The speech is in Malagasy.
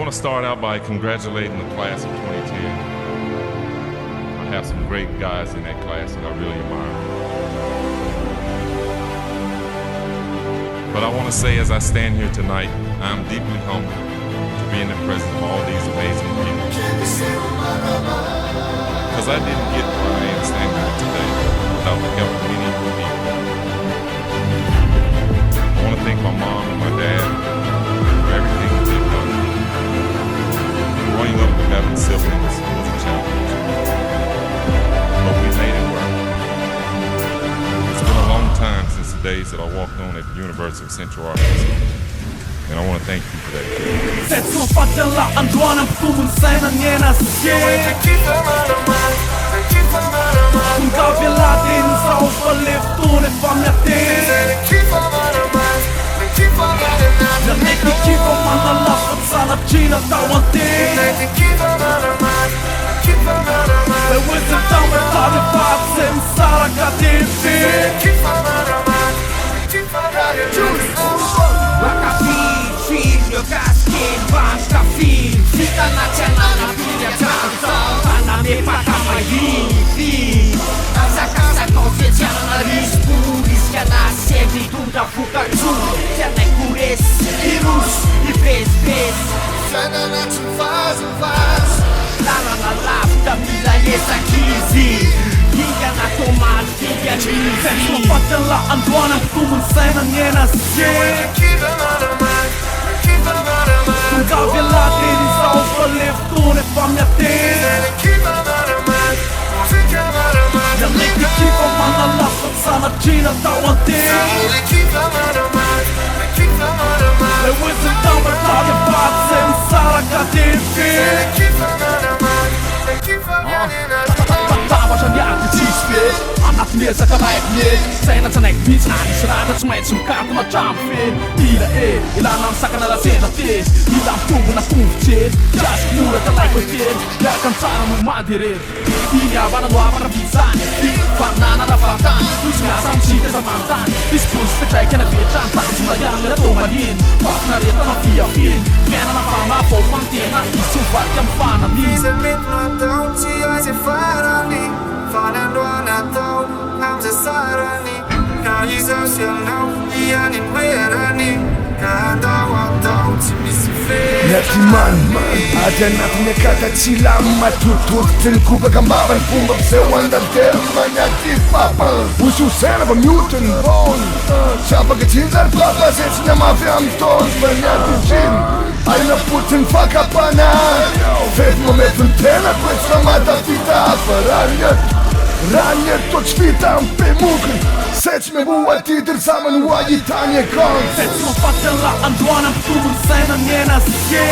want to start out by congratulating the class of 2010. I have some great guys in that class that I really admire. But I want to say, as I stand here tonight, I'm deeply humbled to be in the presence of all these amazing people. Because I didn't get where I am standing here today without the help of many people. I want to thank my mom and my dad for everything that they've done. Growing up with 11 siblings was a challenge, but we made it work. It's been a long time since the days that I walked on at the University of Central Arkansas, and I want to thank you for that. Filho, casquinho, basta filho. Fita na tela, na filha, tá na minha paca, mas vive. Essa casa consciência na risco, risca na sede, tudo a fuga, tudo. Já nem por esse vírus, e vez. Sana na te faz. Lá, da vida e essa crise. Liga na tomada, liga de Senso padala anduana kumun sana ngena se Gavila dini sa overlift tune famja tin Jag ligger kipa manna lappet sana Gina tawan tin Det wisdom down tagen batsen Sara katin fin Tapos ang yakit tispil Anak niya sa kalayat niya Sa'yo na sa negbis Nanisirada sumait sumkat na mag-jumpin Ila ilanang sa kanalasin natin Ila ang tubo na kumfit Just mura talay ko din Yakan sana mo madirin Hindi ba na doa para bisan Di panana na fatan Terus nga sa musika sa mantan Diskus pechay ka na bitan Tapos sumayang na tumanin Pak na rin na fiafin Kaya na fama po mantina Isubat yung fanamin Sa mitlatong siya si Farani Falando na to Ang sasarani Kaya sa siya na Iyanin werani Kahandawa to Simisifir Natiman, ada natin nakakachila Matututin ko bagambaban Pumapsewan ng termanya Tipapa Ususena ba mutant bone Sa pagkatinsan Papasets na mafiamton Banyatin Ay naputin fakapanan Fet momentul tena Kwet sa matapita Ranier tot świtam pemukr Seć me mua titër sa më nua jitanje kon Seć më fatela anduana më tumun sena njena se